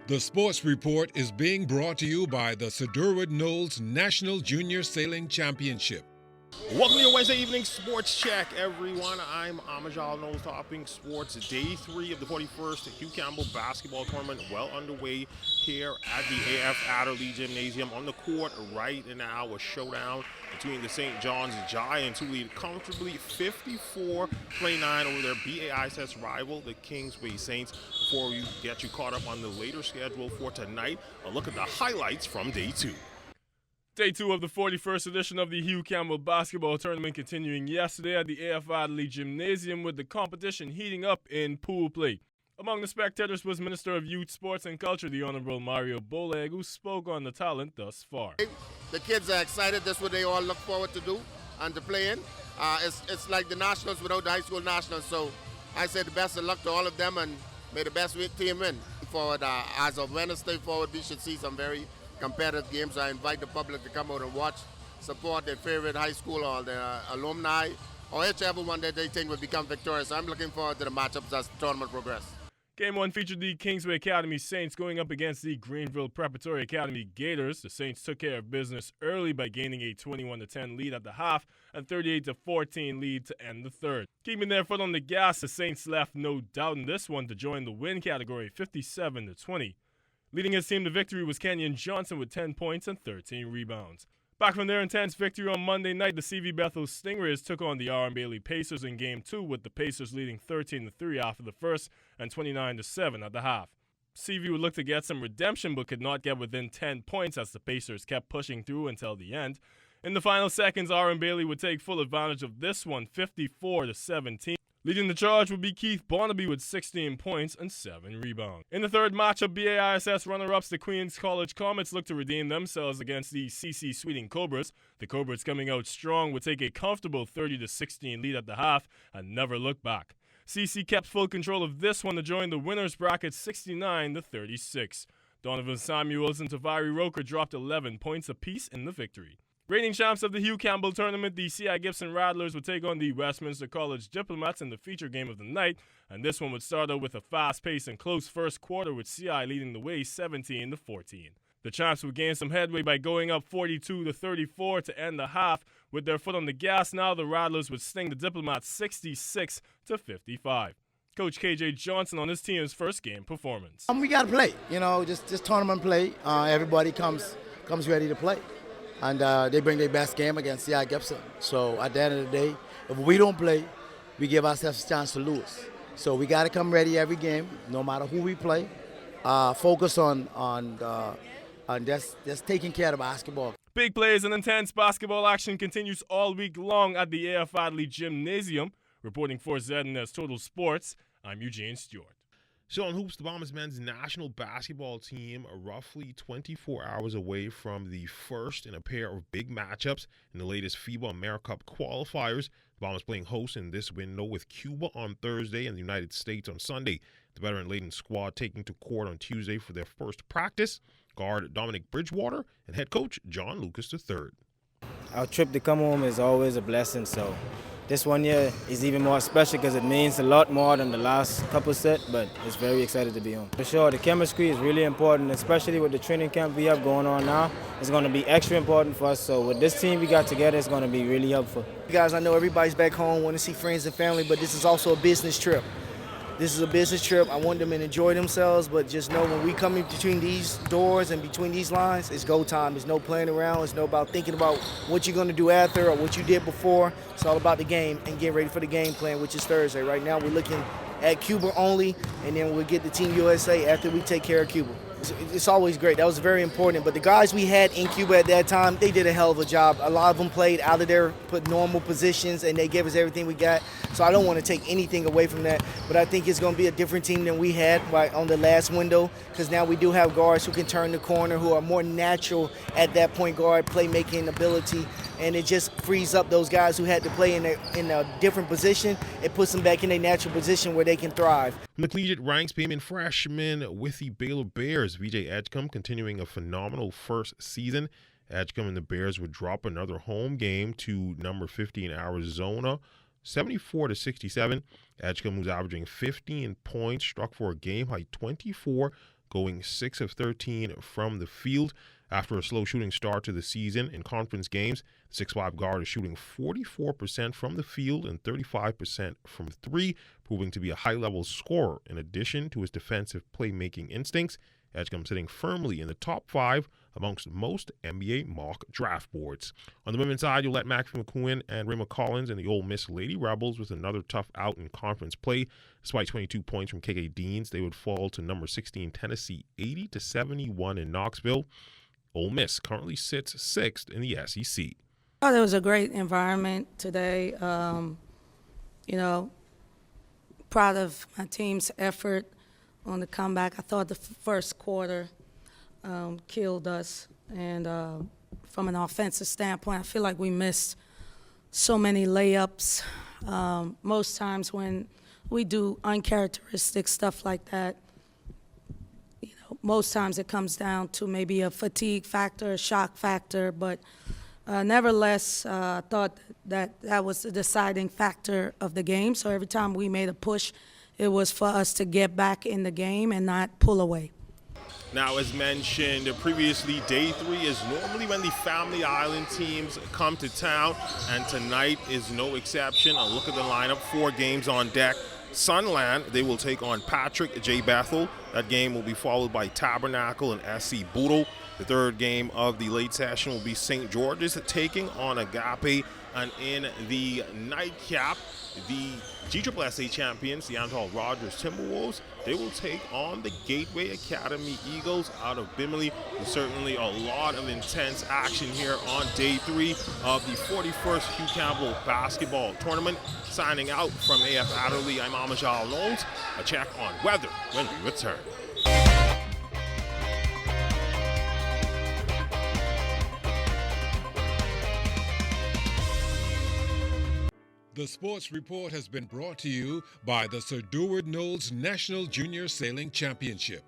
The Sports Report is being brought to you by the Sedurwood Knolls National Junior Sailing Championship. Welcome to your Wednesday evening sports check, everyone. I'm Amajal Knowles, topping sports. Day 3 of the 41st Hugh Campbell basketball tournament well underway here at the AF Adderley Gymnasium. On the court right now, a showdown between the St. John's Giants, who lead comfortably 54-29 over their BAISS rival, the Kingsway Saints. Before we get you caught up on the later schedule for tonight, a look at the highlights from Day 2. Day 2 of the 41st edition of the Hugh Campbell basketball tournament continuing yesterday at the AF Adderley Gymnasium, with the competition heating up in pool play. Among the spectators was Minister of Youth, Sports and Culture, the Honorable Mario Boleg, who spoke on the talent thus far. The kids are excited. That's what they all look forward to do and to play in. It's like the Nationals without the high school Nationals. So I say the best of luck to all of them, and may the best team win. Forward, as of Wednesday forward, we should see some very competitive games. I invite the public to come out and watch, support their favorite high school or their alumni, or whichever one that they think will become victorious. I'm looking forward to the matchups as the tournament progresses. Game 1 featured the Kingsway Academy Saints going up against the Greenville Preparatory Academy Gators. The Saints took care of business early by gaining a 21-10 lead at the half and 38-14 lead to end the third. Keeping their foot on the gas, the Saints left no doubt in this one to join the win category, 57-20. Leading his team to victory was Kenyon Johnson with 10 points and 13 rebounds. Back from their intense victory on Monday night, the CV Bethel Stingrays took on the R.M. Bailey Pacers in Game 2, with the Pacers leading 13-3 after the first and 29-7 at the half. CV would look to get some redemption but could not get within 10 points as the Pacers kept pushing through until the end. In the final seconds, R.M. Bailey would take full advantage of this one, 54-17. Leading the charge would be Keith Barnaby with 16 points and 7 rebounds. In the third matchup, BAISS runner-ups, the Queens College Comets, looked to redeem themselves against the CC Sweeting Cobras. The Cobras, coming out strong, would take a comfortable 30-16 lead at the half and never look back. CC kept full control of this one to join the winners bracket 69-36. Donovan Samuels and Tavari Roker dropped 11 points apiece in the victory. Reigning champs of the Hugh Campbell tournament, the C.I. Gibson Rattlers would take on the Westminster College Diplomats in the feature game of the night, and this one would start out with a fast-paced and close first quarter, with C.I. leading the way 17-14. The champs would gain some headway by going up 42-34 to end the half. With their foot on the gas now, the Rattlers would sting the Diplomats 66-55. Coach KJ Johnson on his team's first game performance. We got to play, just tournament play. Everybody comes ready to play. And they bring their best game against C.I. Gibson. So at the end of the day, if we don't play, we give ourselves a chance to lose. So we got to come ready every game, no matter who we play. Focus on just taking care of basketball. Big plays and intense basketball action continues all week long at the AF Adderley Gymnasium. Reporting for ZNS Total Sports, I'm Eugene Stewart. So in hoops, the Bombers men's national basketball team are roughly 24 hours away from the first in a pair of big matchups in the latest FIBA AmeriCup qualifiers. The Bombers playing host in this window with Cuba on Thursday and the United States on Sunday. The veteran-laden squad taking to court on Tuesday for their first practice. Guard Dominic Bridgewater and head coach John Lucas III. Our trip to come home is always a blessing, so this one year is even more special because it means a lot more than the last couple sets, but it's very excited to be home. For sure, the chemistry is really important, especially with the training camp we have going on now. It's going to be extra important for us, so with this team we got together, it's going to be really helpful. Guys, I know everybody's back home, want to see friends and family, but this is also a business trip. This is a business trip. I want them to enjoy themselves, but just know when we come in between these doors and between these lines, it's go time. There's no playing around. It's no about thinking about what you're going to do after or what you did before. It's all about the game and getting ready for the game plan, which is Thursday. Right now we're looking at Cuba only, and then we'll get the Team USA after we take care of Cuba. It's always great. That was very important. But the guys we had in Cuba at that time, they did a hell of a job. A lot of them played out of their normal positions, and they gave us everything we got. So I don't want to take anything away from that. But I think it's going to be a different team than we had on the last window, because now we do have guards who can turn the corner, who are more natural at that point guard playmaking ability. And it just frees up those guys who had to play in a different position. It puts them back in a natural position where they can thrive. From the collegiate ranks, Payman freshman with the Baylor Bears, VJ Edgecombe, continuing a phenomenal first season. Edgecombe and the Bears would drop another home game to number 50 in Arizona, 74-67. Edgecombe, who's averaging 15 points, struck for a game-high 24 going 6 of 13 from the field. After a slow shooting start to the season in conference games, the 6'5" guard is shooting 44% from the field and 35% from three, proving to be a high-level scorer. In addition to his defensive playmaking instincts, Edgecombe sitting firmly in the top 5 amongst most NBA mock draft boards. On the women's side, you'll let McAfee McCowan and Rayma Collins and the Ole Miss Lady Rebels with another tough out in conference play. Despite 22 points from KK Deans, they would fall to number 16 Tennessee 80-71 in Knoxville. Ole Miss currently sits 6th in the SEC. Oh, there was a great environment today. Proud of my team's effort on the comeback. I thought the first quarter killed us. And from an offensive standpoint, I feel like we missed so many layups. Most times when we do uncharacteristic stuff like that, most times it comes down to maybe a fatigue factor, a shock factor, but nevertheless, I thought that was the deciding factor of the game. So every time we made a push, it was for us to get back in the game and not pull away. Now, as mentioned previously, day 3 is normally when the Family Island teams come to town, and tonight is no exception. A look at the lineup, 4 games on deck. Sunland, they will take on Patrick J. Bethel. That game will be followed by Tabernacle and SC Boodle. The third game of the late session will be St. George's taking on Agape. And in the nightcap, the GSSA champions, the Antal Rogers Timberwolves, they will take on the Gateway Academy Eagles out of Bimini. There's certainly a lot of intense action here on day 3 of the 41st Hugh Campbell basketball tournament. Signing out from AF Adderley, I'm Amajal Knowles. A check on weather when we return. The Sports Report has been brought to you by the Sir Durward Knowles National Junior Sailing Championship.